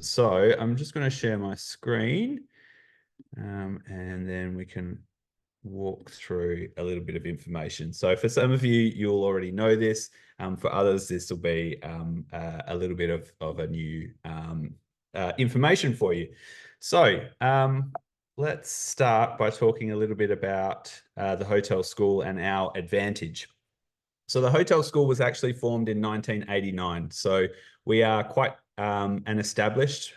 So I'm just going to share my screen, and then we can walk through a little bit of information. So for some of you, you'll already know this. For others, this will be a little bit of a new information for you. So let's start by talking a little bit about the hotel school and our advantage. So the hotel school was actually formed in 1989. So we are quite an established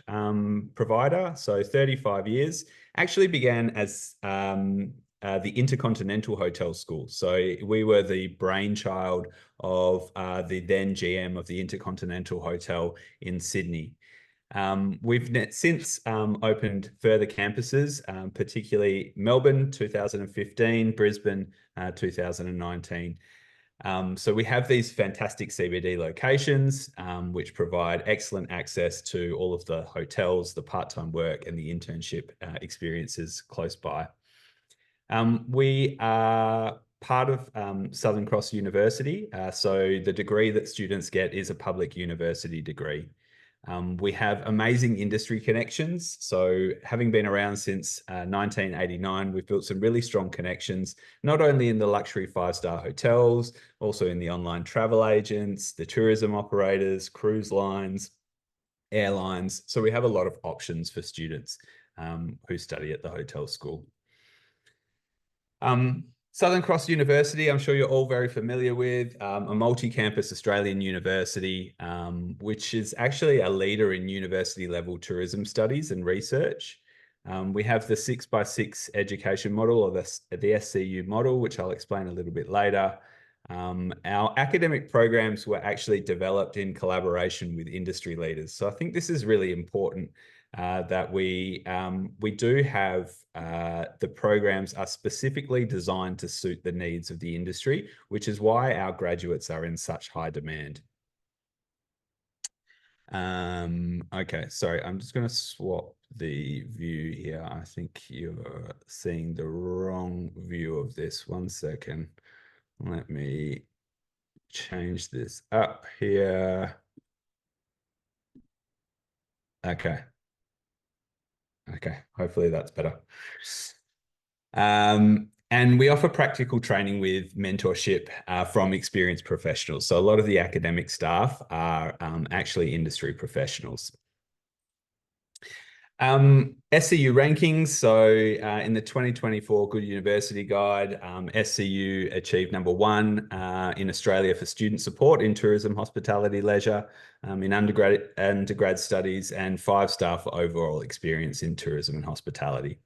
provider. So 35 years. Actually began as the Intercontinental Hotel School. So we were the brainchild of the then GM of the Intercontinental Hotel in Sydney. We've since opened further campuses, particularly Melbourne 2015, Brisbane 2019. So we have these fantastic CBD locations, which provide excellent access to all of the hotels, the part-time work, and the internship experiences close by. We are part of Southern Cross University. So the degree that students get is a public university degree. We have amazing industry connections. So having been around since 1989, we've built some really strong connections, not only in the luxury five-star hotels, also in the online travel agents, the tourism operators, cruise lines, airlines. So we have a lot of options for students who study at the hotel school. Southern Cross University, I'm sure you're all very familiar with, a multi-campus Australian university, which is actually a leader in university level tourism studies and research. We have the 6x6 education model, or the SCU model, which I'll explain a little bit later. Our academic programs were actually developed in collaboration with industry leaders. So I think this is really important, that we do have the programs are specifically designed to suit the needs of the industry, which is why our graduates are in such high demand. Okay, sorry, I'm just going to swap the view here. I think you're seeing the wrong view of this. 1 second. Let me change this up here. Okay. Okay, hopefully that's better. And we offer practical training with mentorship from experienced professionals. So a lot of the academic staff are actually industry professionals. SCU rankings. So in the 2024 Good University Guide, SCU achieved #1 in Australia for student support in tourism, hospitality, leisure, in undergrad studies, and 5-star for overall experience in tourism and hospitality.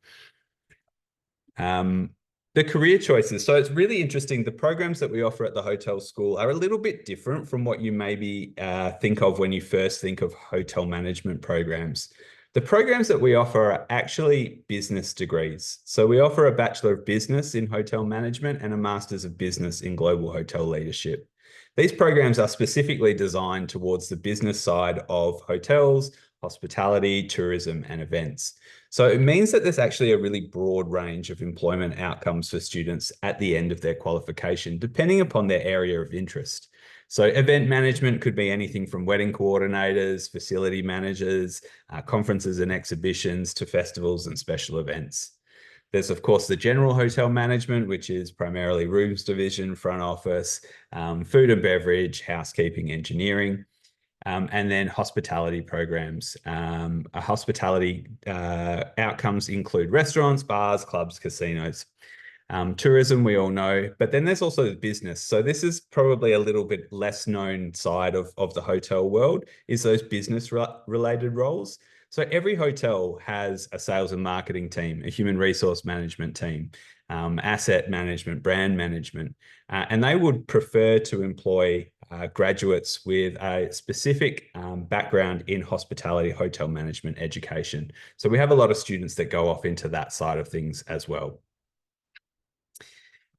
The career choices. So it's really interesting. The programs that we offer at the hotel school are a little bit different from what you maybe think of when you first think of hotel management programs. The programs that we offer are actually business degrees. So we offer a Bachelor of Business in Hotel Management and a Master's of Business in Global Hotel Leadership. These programs are specifically designed towards the business side of hotels, hospitality, tourism, and events. So it means that there's actually a really broad range of employment outcomes for students at the end of their qualification, depending upon their area of interest. So event management could be anything from wedding coordinators, facility managers, conferences and exhibitions, to festivals and special events. There's, of course, the general hotel management, which is primarily rooms division, front office, food and beverage, housekeeping, engineering. And then hospitality programs. Hospitality outcomes include restaurants, bars, clubs, casinos. Tourism, we all know, but then there's also the business. So this is probably a little bit less known side of the hotel world, is those business related roles. So every hotel has a sales and marketing team, a human resource management team, asset management, brand management, and they would prefer to employ graduates with a specific background in hospitality, hotel management, education. So we have a lot of students that go off into that side of things as well.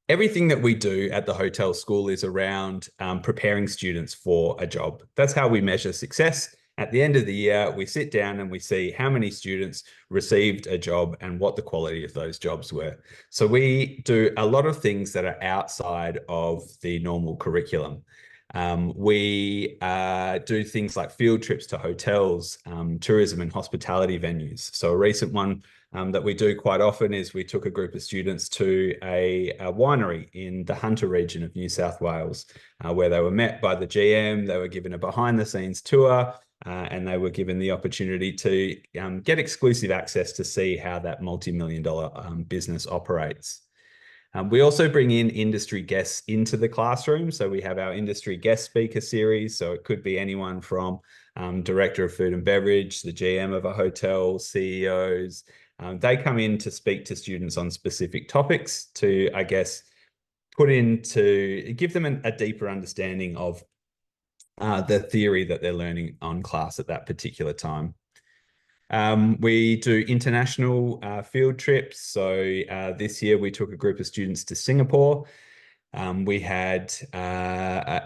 Everything that we do at the hotel school is around preparing students for a job. That's how we measure success. At the end of the year, we sit down and we see how many students received a job and what the quality of those jobs were. So we do a lot of things that are outside of the normal curriculum. We do things like field trips to hotels, tourism and hospitality venues. So a recent one that we do quite often is we took a group of students to a winery in the Hunter region of New South Wales, where they were met by the GM, they were given a behind-the-scenes tour, and they were given the opportunity to get exclusive access to see how that multi-million-dollar business operates. We also bring in industry guests into the classroom. So we have our industry guest speaker series. So it could be anyone from Director of Food and Beverage, the GM of a hotel, CEOs. They come in to speak to students on specific topics to, I guess, give them a deeper understanding of the theory that they're learning on class at that particular time. We do international field trips. So this year we took a group of students to Singapore. We had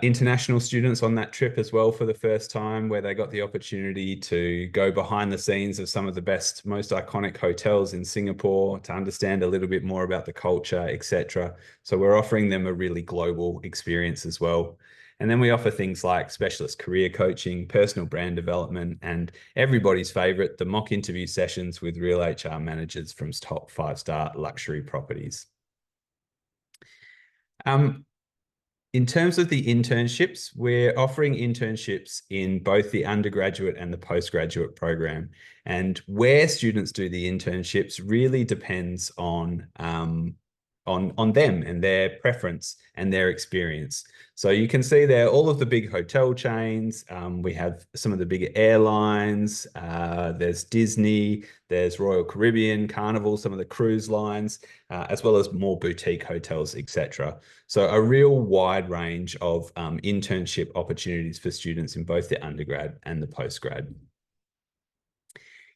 international students on that trip as well for the first time, where they got the opportunity to go behind the scenes of some of the best, most iconic hotels in Singapore to understand a little bit more about the culture, etc. So we're offering them a really global experience as well. And then we offer things like specialist career coaching, personal brand development, and everybody's favorite, the mock interview sessions with real HR managers from top 5-star luxury properties. In terms of the internships, we're offering internships in both the undergraduate and the postgraduate program. And where students do the internships really depends on them and their preference and their experience. So you can see there all of the big hotel chains. We have some of the bigger airlines. There's Disney, there's Royal Caribbean, Carnival, some of the cruise lines, as well as more boutique hotels, etc. So a real wide range of internship opportunities for students in both the undergrad and the postgrad.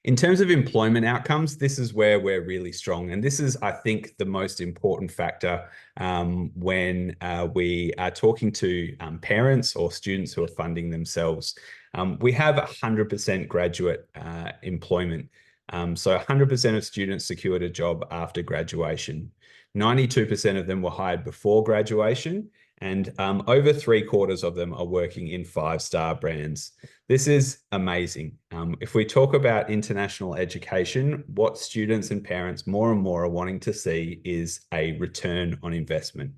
In terms of employment outcomes, this is where we're really strong. And this is, I think, the most important factor when we are talking to parents or students who are funding themselves. We have 100% graduate employment. So 100% of students secured a job after graduation. 92% of them were hired before graduation, and over 3/4 of them are working in 5-star brands. This is amazing. If we talk about international education, what students and parents more and more are wanting to see is a return on investment.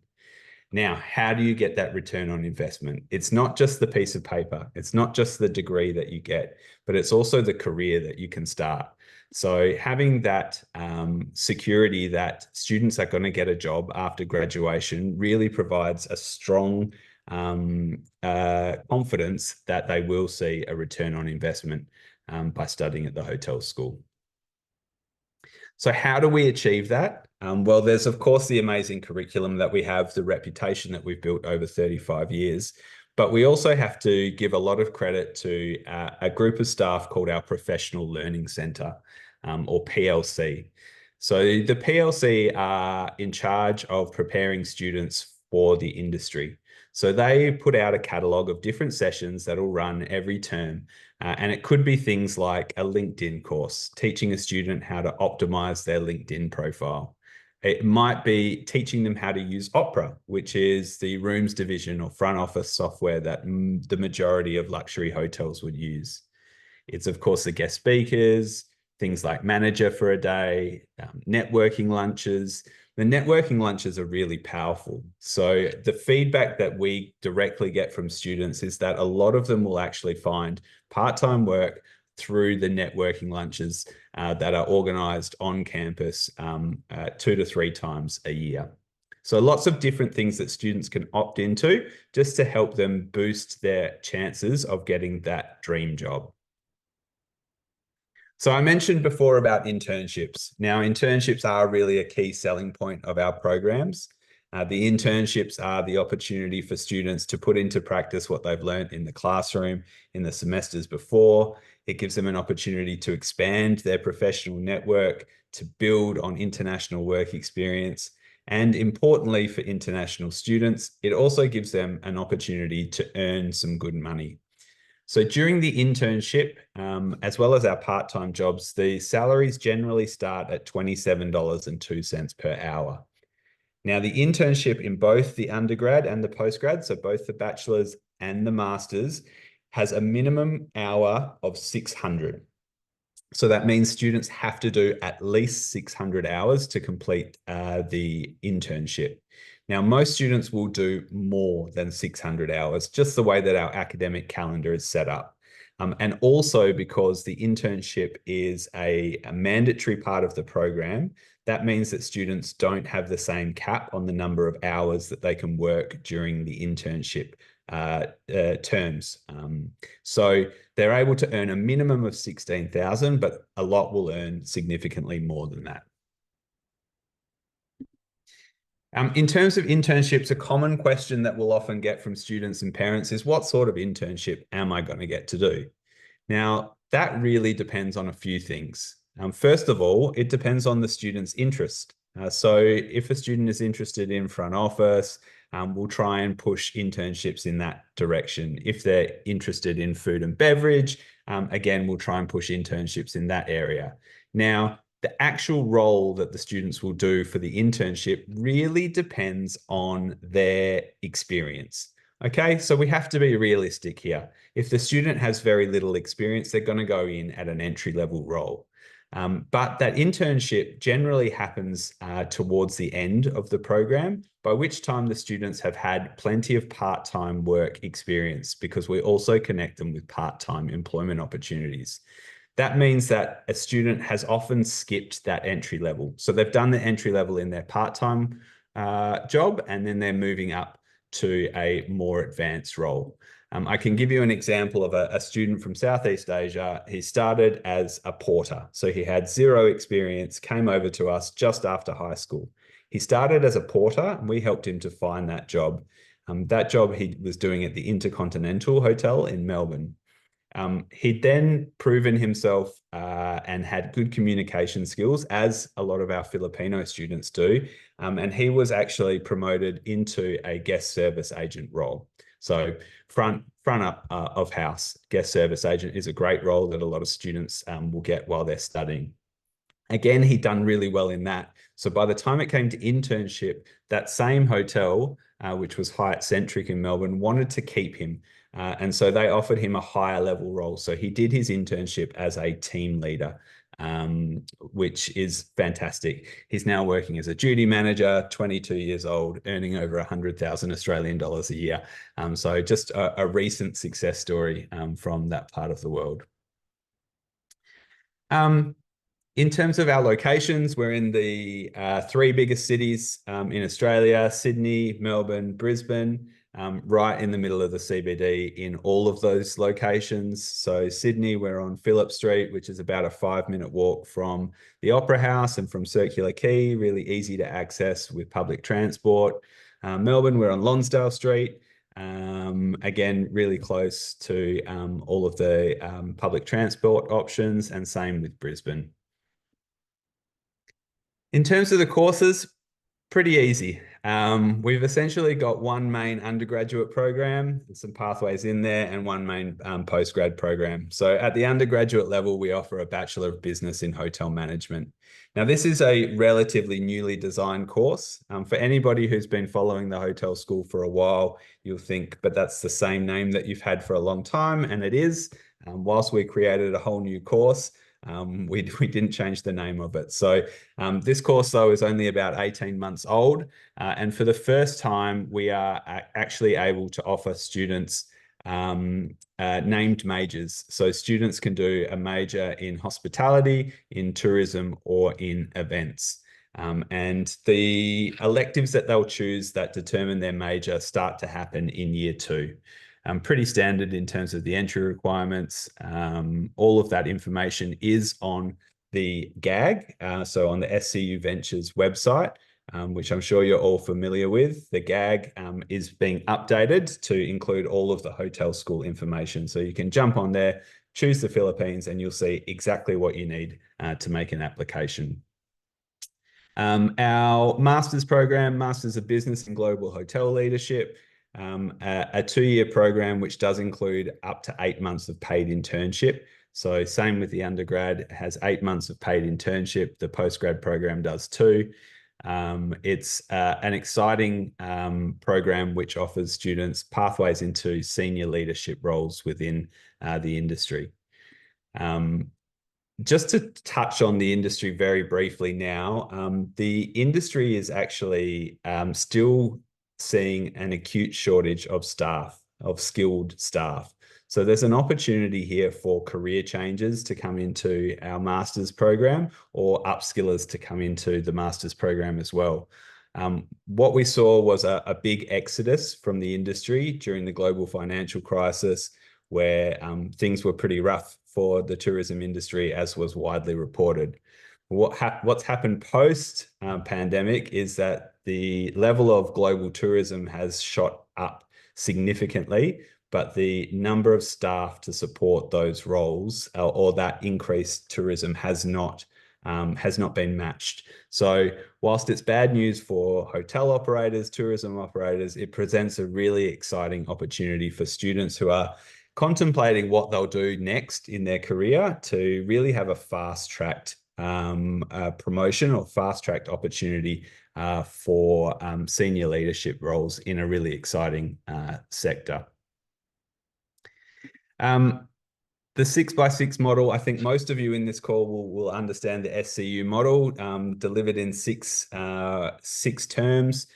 Now, how do you get that return on investment? It's not just the piece of paper. It's not just the degree that you get, but it's also the career that you can start. So having that security that students are going to get a job after graduation really provides a strong confidence that they will see a return on investment by studying at the hotel school. So how do we achieve that? Well, there's of course the amazing curriculum that we have, the reputation that we've built over 35 years, but we also have to give a lot of credit to a group of staff called our Professional Learning Centre, or PLC. So the PLC are in charge of preparing students for the industry. So they put out a catalogue of different sessions that will run every term. And it could be things like a LinkedIn course, teaching a student how to optimize their LinkedIn profile. It might be teaching them how to use Opera, which is the rooms division or front office software that the majority of luxury hotels would use. It's, of course, the guest speakers, things like manager for a day, networking lunches. The networking lunches are really powerful. So the feedback that we directly get from students is that a lot of them will actually find part-time work through the networking lunches that are organized on campus 2 to 3 times a year. So lots of different things that students can opt into just to help them boost their chances of getting that dream job. So I mentioned before about internships. Now, internships are really a key selling point of our programs. The internships are the opportunity for students to put into practice what they've learned in the classroom in the semesters before. It gives them an opportunity to expand their professional network, to build on international work experience. And importantly for international students, it also gives them an opportunity to earn some good money. So during the internship, as well as our part-time jobs, the salaries generally start at $27.02 per hour. Now, the internship in both the undergrad and the postgrad, so both the bachelor's and the master's has a minimum hour of 600. So that means students have to do at least 600 hours to complete the internship. Now, most students will do more than 600 hours, just the way that our academic calendar is set up. And also because the internship is a mandatory part of the program, that means that students don't have the same cap on the number of hours that they can work during the internship terms. So they're able to earn a minimum of 16,000, but a lot will earn significantly more than that. In terms of internships, a common question that we'll often get from students and parents is, what sort of internship am I going to get to do? Now, that really depends on a few things. First of all, it depends on the student's interest. So if a student is interested in front office, we'll try and push internships in that direction. If they're interested in food and beverage, again, we'll try and push internships in that area. Now, the actual role that the students will do for the internship really depends on their experience. Okay, so we have to be realistic here. If the student has very little experience, they're going to go in at an entry-level role. But that internship generally happens towards the end of the program, by which time the students have had plenty of part-time work experience, because we also connect them with part-time employment opportunities. That means that a student has often skipped that entry level. So they've done the entry level in their part-time job, and then they're moving up to a more advanced role. I can give you an example of a student from Southeast Asia. He started as a porter. So he had zero experience, came over to us just after high school. He started as a porter, and we helped him to find that job. That job he was doing at the Intercontinental Hotel in Melbourne. He'd then proven himself and had good communication skills, as a lot of our Filipino students do. And he was actually promoted into a guest service agent role. So front up of house guest service agent is a great role that a lot of students will get while they're studying. Again, he'd done really well in that. So by the time it came to internship, that same hotel, which was Hyatt-centric in Melbourne, wanted to keep him. And so they offered him a higher level role. So he did his internship as a team leader, which is fantastic. He's now working as a duty manager, 22 years old, earning over 100,000 Australian dollars a year. So just a recent success story from that part of the world. In terms of our locations, we're in the three biggest cities in Australia: Sydney, Melbourne, Brisbane, right in the middle of the CBD in all of those locations. So Sydney, we're on Phillip Street, which is about a 5-minute walk from the Opera House and from Circular Quay, really easy to access with public transport. Melbourne, we're on Lonsdale Street. Again, really close to all of the public transport options, and same with Brisbane. In terms of the courses, pretty easy. We've essentially got one main undergraduate program, some pathways in there, and one main postgrad program. So at the undergraduate level, we offer a Bachelor of Business in Hotel Management. Now, this is a relatively newly designed course. For anybody who's been following the hotel school for a while, you'll think, but that's the same name that you've had for a long time, and it is. Whilst we created a whole new course, we didn't change the name of it. So this course, though, is only about 18 months old. And for the first time, we are actually able to offer students named majors. So students can do a major in hospitality, in tourism, or in events. And the electives that they'll choose that determine their major start to happen in year 2. Pretty standard in terms of the entry requirements. All of that information is on the GAG, so on the SCU Ventures website, which I'm sure you're all familiar with. The GAG is being updated to include all of the hotel school information. So you can jump on there, choose the Philippines, and you'll see exactly what you need to make an application. Our master's program, Masters of Business in Global Hotel Leadership, a 2-year program which does include up to 8 months of paid internship. So same with the undergrad, it has 8 months of paid internship. The postgrad program does too. It's an exciting program which offers students pathways into senior leadership roles within the industry. Just to touch on the industry very briefly now, the industry is actually still seeing an acute shortage of staff, of skilled staff. So there's an opportunity here for career changers to come into our master's program, or upskillers to come into the master's program as well. What we saw was a big exodus from the industry during the global financial crisis, where things were pretty rough for the tourism industry, as was widely reported. What's happened post pandemic is that the level of global tourism has shot up significantly, but the number of staff to support those roles or that increased tourism has not been matched. So whilst it's bad news for hotel operators, tourism operators, it presents a really exciting opportunity for students who are contemplating what they'll do next in their career to really have a fast-tracked promotion or fast-tracked opportunity for senior leadership roles in a really exciting sector. The 6x6 model, I think most of you in this call will understand the SCU model, delivered in six terms,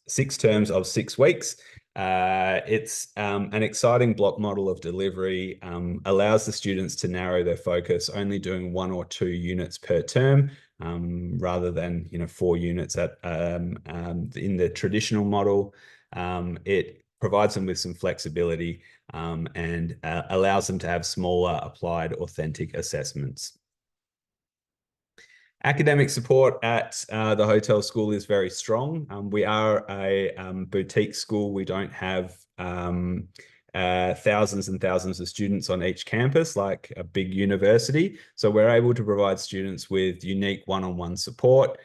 6 terms of 6 weeks. It's an exciting block model of delivery, allows the students to narrow their focus, only doing 1 or 2 units per term, rather than 4 units in the traditional model. It provides them with some flexibility and allows them to have smaller, applied, authentic assessments. Academic support at the hotel school is very strong. We are a boutique school. We don't have thousands and thousands of students on each campus like a big university. So we're able to provide students with unique one-on-one support.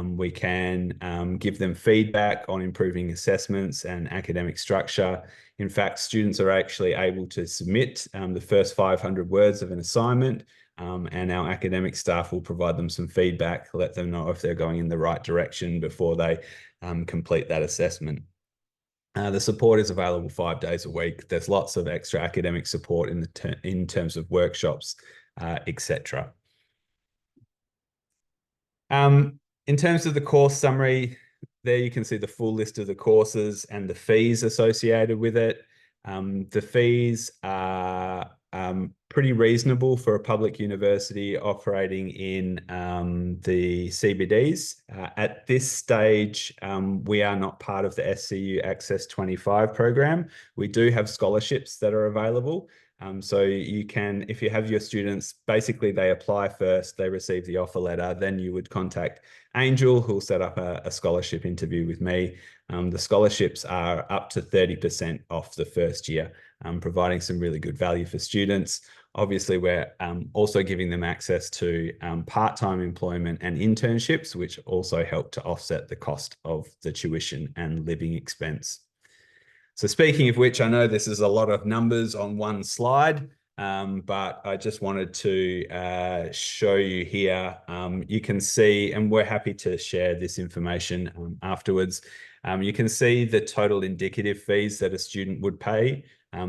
We can give them feedback on improving assessments and academic structure. In fact, students are actually able to submit the first 500 words of an assignment, and our academic staff will provide them some feedback, let them know if they're going in the right direction before they complete that assessment. The support is available 5 days a week. There's lots of extra academic support in terms of workshops, etc. In terms of the course summary, there you can see the full list of the courses and the fees associated with it. The fees are pretty reasonable for a public university operating in the CBDs. At this stage, we are not part of the SCU Access 25 program. We do have scholarships that are available. So you can, if you have your students, basically they apply first, they receive the offer letter, then you would contact Angel, who'll set up a scholarship interview with me. The scholarships are up to 30% off the first year, providing some really good value for students. Obviously, we're also giving them access to part-time employment and internships, which also help to offset the cost of the tuition and living expense. So speaking of which, I know this is a lot of numbers on one slide, but I just wanted to show you here. You can see, and we're happy to share this information afterwards. You can see the total indicative fees that a student would pay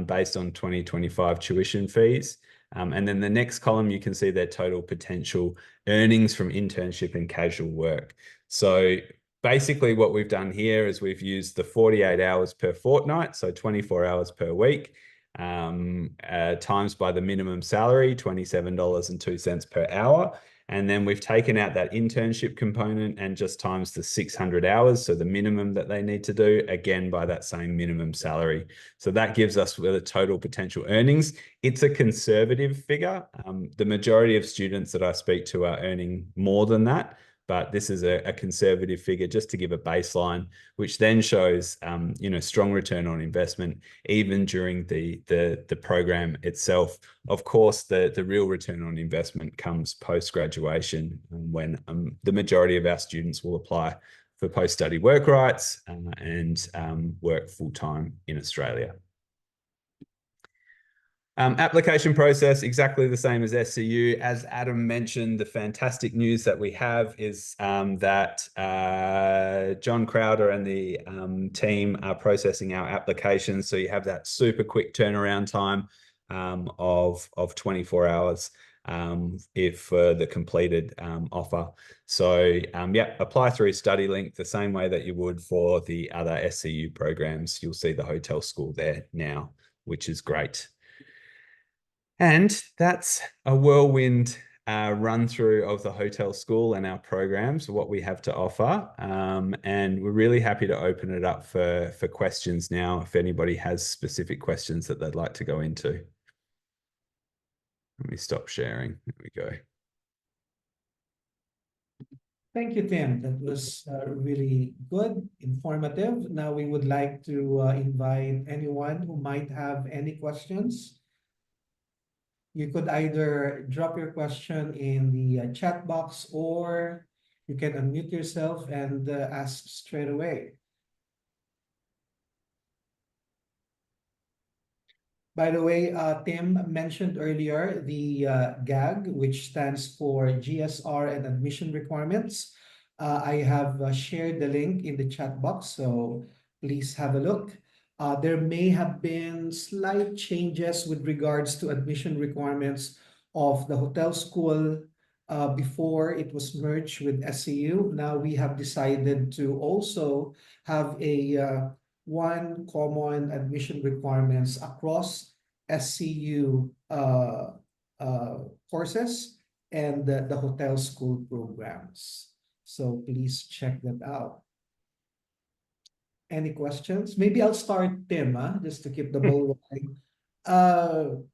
based on 2025 tuition fees. And then the next column, you can see their total potential earnings from internship and casual work. So basically what we've done here is we've used the 48 hours per fortnight, so 24 hours per week, times by the minimum salary, $27.02 per hour. And then we've taken out that internship component and just times the 600 hours, so the minimum that they need to do, again by that same minimum salary. So that gives us the total potential earnings. It's a conservative figure. The majority of students that I speak to are earning more than that, but this is a conservative figure just to give a baseline, which then shows strong return on investment even during the program itself. Of course, the real return on investment comes post-graduation, when the majority of our students will apply for post-study work rights and work full-time in Australia. Application process, exactly the same as SCU. As Adam mentioned, the fantastic news that we have is that John Crowder and the team are processing our applications. So you have that super quick turnaround time of 24 hours if the completed offer. So yeah, apply through StudyLink the same way that you would for the other SCU programs. You'll see the hotel school there now, which is great. And that's a whirlwind run through of the hotel school and our programs, what we have to offer. And we're really happy to open it up for questions now, if anybody has specific questions that they'd like to go into. Let me stop sharing. There we go. Thank you, Tim. That was really good, informative. Now we would like to invite anyone who might have any questions. You could either drop your question in the chat box, or you can unmute yourself and ask straight away. By the way, Tim mentioned earlier the GAG, which stands for GSR and admission requirements. I have shared the link in the chat box, so please have a look. There may have been slight changes with regards to admission requirements of the hotel school before it was merged with SCU. Now we have decided to also have a one common admission requirements across SCU courses and the hotel school programs. So please check that out. Any questions? Maybe I'll start, Tim, just to keep the ball rolling.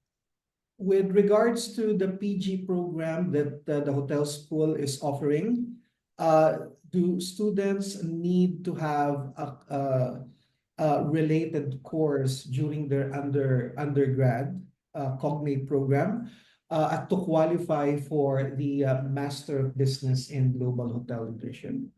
With regards to the PG program that the hotel school is offering, do students need to have a related course during their undergrad cognate program to qualify for the Master of Business in Global Hotel Nutrition?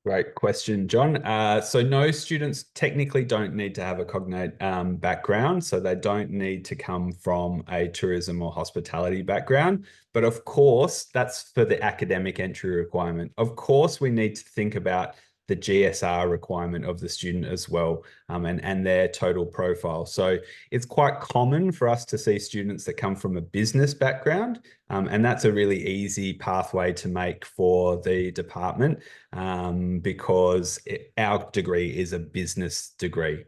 Great question, John. So no, students technically don't need to have a cognate background, so they don't need to come from a tourism or hospitality background. But of course, that's for the academic entry requirement. Of course, we need to think about the GSR requirement of the student as well, and their total profile. So it's quite common for us to see students that come from a business background, and that's a really easy pathway to make for the department because our degree is a business degree.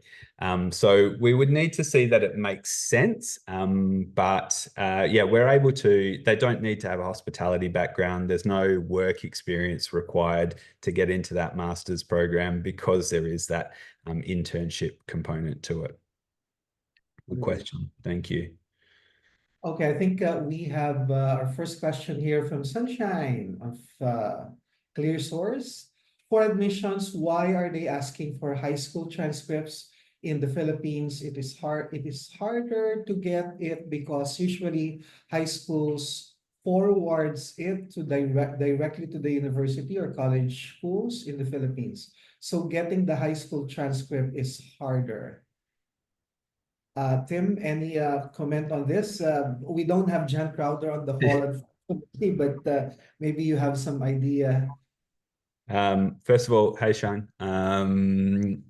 So we would need to see that it makes sense, but yeah, we're able to, they don't need to have a hospitality background. There's no work experience required to get into that master's program because there is that internship component to it. Good question. Thank you. Okay, I think we have our first question here from Sunshine of Clear Source. For admissions, why are they asking for high school transcripts in the Philippines? It is harder to get it because usually high schools forwards it to directly to the university or college schools in the Philippines. So getting the high school transcript is harder. Tim, any comment on this? We don't have John Crowder on the call, unfortunately, but maybe you have some idea. First of all, hey Shane,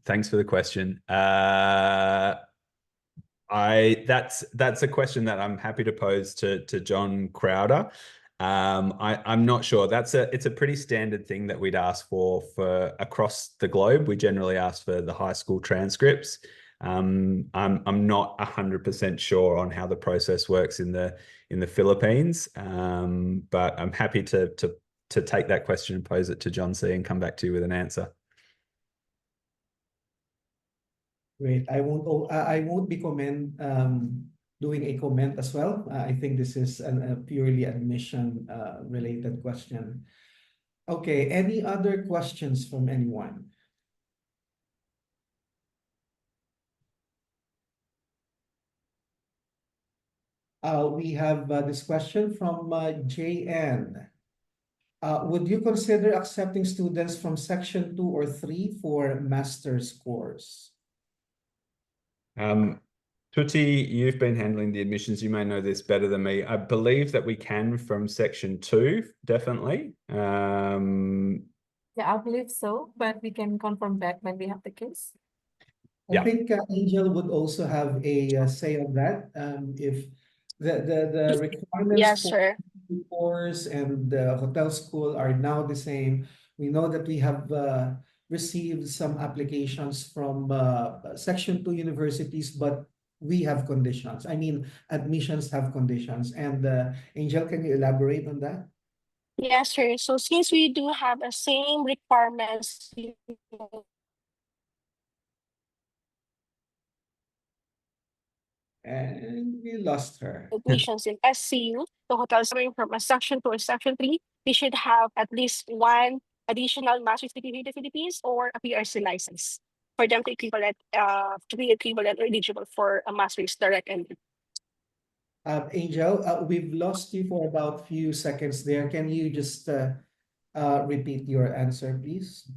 thanks for the question. That's a question that I'm happy to pose to John Crowder. I'm not sure. It's a pretty standard thing that we'd ask for across the globe. We generally ask for the high school transcripts. I'm not 100% sure on how the process works in the Philippines, but I'm happy to take that question and pose it to John C and come back to you with an answer. Great. I won't be doing a comment as well. I think this is a purely admission related question. Okay. Any other questions from anyone? We have this question from JN. Would you consider accepting students from section 2 or 3 for master's course? Tuti, you've been handling the admissions. You may know this better than me. I believe that we can from section 2, definitely. Yeah, I believe so, but we can confirm back when we have the case. I Yeah. think Angel would also have a say on that. If the requirements Yes, for sir. course and the hotel school are now the same. We know that we have received some applications from Section 2 universities, but we have conditions. I mean, admissions have conditions. And Angel, can you elaborate on that? Yes, sir. So since we do have the same requirements, And we lost her. admissions in SCU, the hotels going from a section 2 or section 3, they should have at least one additional master's degree in the Philippines or a PRC license for them to be equivalent or eligible for a master's direct entry. Angel, we've lost you for about few seconds there. Can you just repeat your answer, please?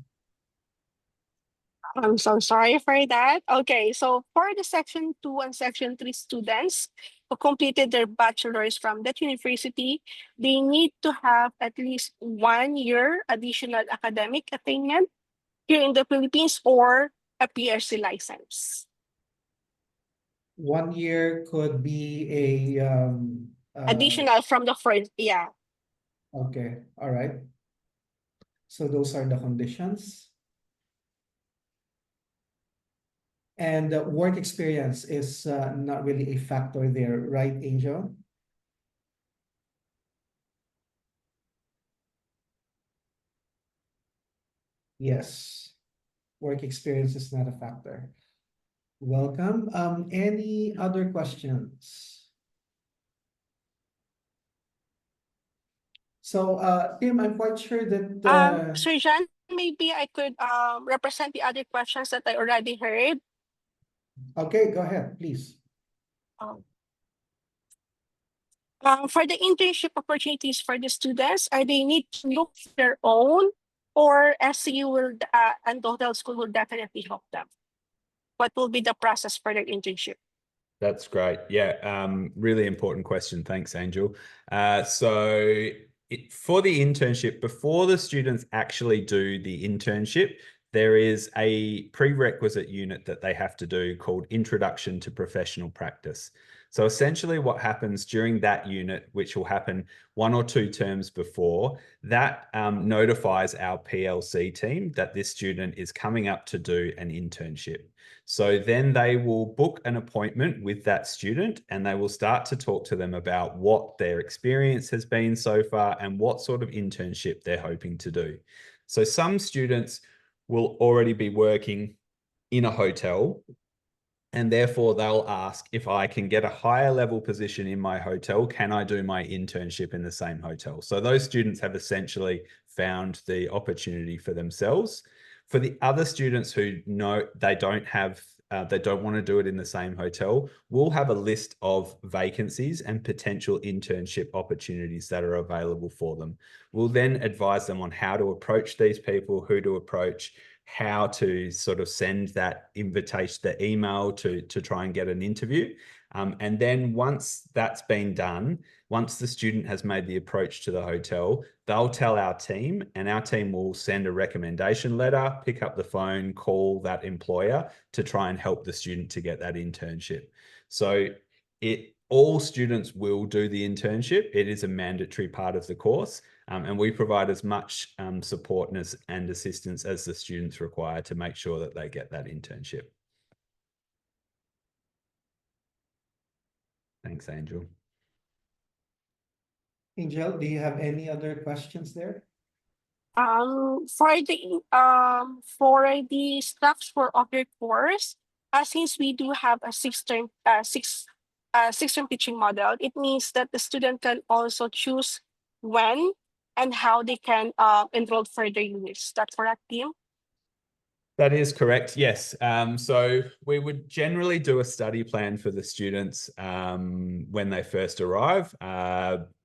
I'm so sorry for that. Okay, so for the section 2 and section 3 students who completed their bachelor's from that university, they need to have at least 1 year additional academic attainment here in the Philippines or a PRC license. 1 year could be a Additional from the first, yeah. okay, all right. So those are the conditions. And work experience is not really a factor there, right, Angel? Yes, work experience is not a factor. Welcome. Any other questions? So, Tim, I'm quite sure that Sir John, maybe I could represent the other questions that I already heard. okay, go ahead, please. For the internship opportunities for the students, are they need to look for their own, or SCU will and the hotel school will definitely help them? What will be the process for their internship? That's great. Yeah, really important question. Thanks, Angel. So for the internship, before the students actually do the internship, there is a prerequisite unit that they have to do called Introduction to Professional Practice. So essentially what happens during that unit, which will happen 1 or 2 terms before, that notifies our PLC team that this student is coming up to do an internship. So then they will book an appointment with that student and they will start to talk to them about what their experience has been so far and what sort of internship they're hoping to do. So some students will already be working in a hotel, and therefore they'll ask, if I can get a higher level position in my hotel, can I do my internship in the same hotel? So those students have essentially found the opportunity for themselves. For the other students who know they don't want to do it in the same hotel, we'll have a list of vacancies and potential internship opportunities that are available for them. We'll then advise them on how to approach these people, who to approach, how to sort of send that invitation, the email to try and get an interview. And then once that's been done, once the student has made the approach to the hotel, they'll tell our team and our team will send a recommendation letter, pick up the phone, call that employer to try and help the student to get that internship. So all students will do the internship. It is a mandatory part of the course. And we provide as much support and assistance as the students require to make sure that they get that internship. Thanks, Angel. Angel, do you have any other questions there? For the structure of your course, since we do have a six-term teaching model, it means that the student can also choose when and how they can enroll for their units. That's correct, Tim? That is correct, yes. So we would generally do a study plan for the students when they first arrive,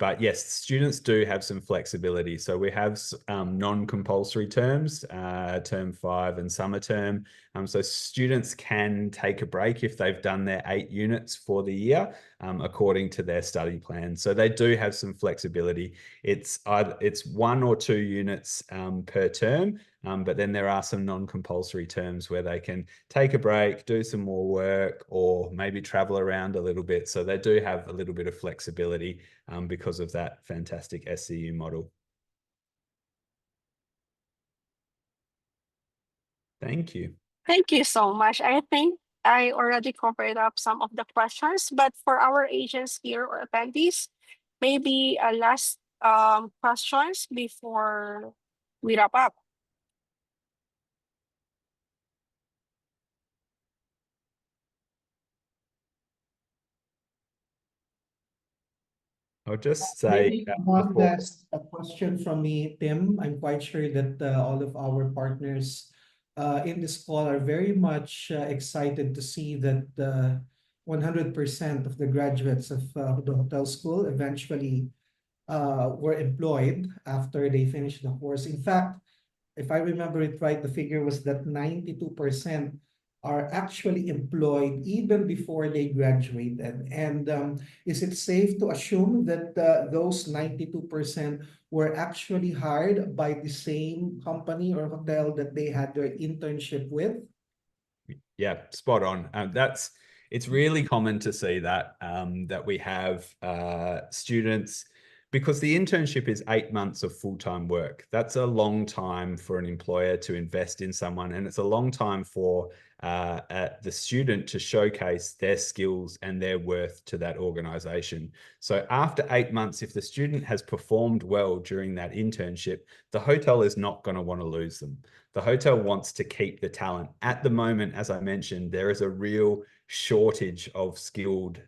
But yes, students do have some flexibility. So we have non-compulsory terms, term 5 and summer term. So students can take a break if they've done their 8 units for the year, according to their study plan. So they do have some flexibility. It's 1 or 2 units per term, but then there are some non-compulsory terms where they can take a break, do some more work, or maybe travel around a little bit. So they do have a little bit of flexibility because of that fantastic SCU model. Thank you. Thank you so much. I think I already covered up some of the questions, but for our agents here or attendees, maybe a last questions before we wrap up. I'll just say Maybe one last question from me, Tim. I'm quite sure that all of our partners in this call are very much excited to see that 100% of the graduates of the hotel school eventually were employed after they finished the course. In fact, if I remember it right, the figure was that 92% are actually employed even before they graduated. And is it safe to assume that those 92% were actually hired by the same company or hotel that they had their internship with? Yeah, spot on. It's really common to see that that we have students, because the internship is 8 months of full-time work. That's a long time for an employer to invest in someone, and it's a long time for the student to showcase their skills and their worth to that organization. So after 8 months, if the student has performed well during that internship, the hotel is not going to want to lose them. The hotel wants to keep the talent. At the moment, as I mentioned, there is a real shortage of skilled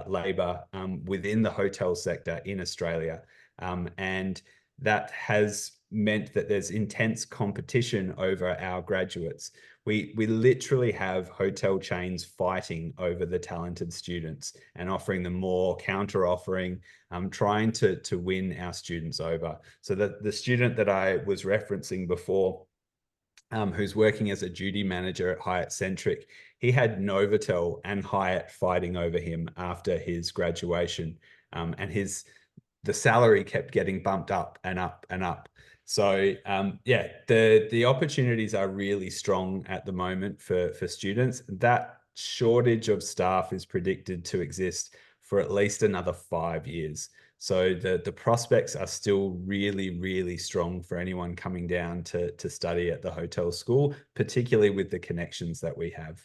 labor within the hotel sector in Australia. And that has meant that there's intense competition over our graduates. We literally have hotel chains fighting over the talented students and offering them more, counter offering, trying to win our students over. So that the student that I was referencing before, who's working as a duty manager at Hyatt Centric, he had Novotel and Hyatt fighting over him after his graduation, and the salary kept getting bumped up and up and up. So yeah, the opportunities are really strong at the moment for students. That shortage of staff is predicted to exist for at least another 5 years. So the prospects are still really, really strong for anyone coming down to study at the hotel school, particularly with the connections that we have.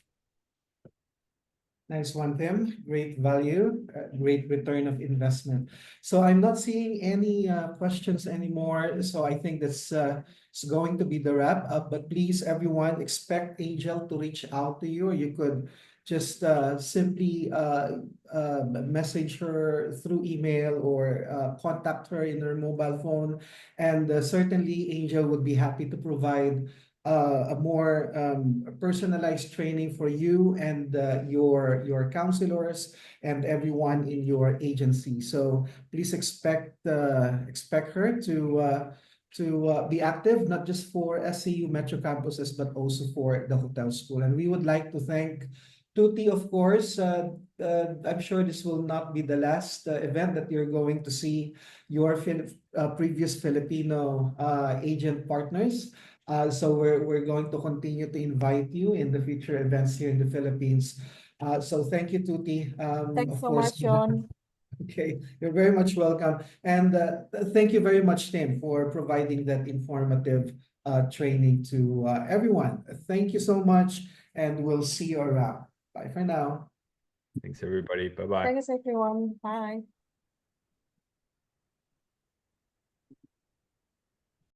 Nice one, Tim. Great value, great return of investment. So I'm not seeing any questions anymore. So I think that's it's going to be the wrap up. But please, everyone, expect Angel to reach out to you. You could just simply message her through email or contact her in her mobile phone. And certainly, Angel would be happy to provide a more personalized training for you and your counselors and everyone in your agency. So please expect her to be active, not just for SCU Metro campuses, but also for the hotel school. And we would like to thank Tuti, of course. I'm sure this will not be the last event that you're going to see your previous Filipino agent partners. So we're going to continue to invite you in the future events here in the Philippines. So thank you, Tuti. Thanks Of so course, much, John. okay, you're very much welcome. And thank you very much, Tim, for providing that informative training to everyone. Thank you so much, and we'll see you around. Bye for now. Thanks, everybody. Bye-bye. Thanks, everyone. Bye.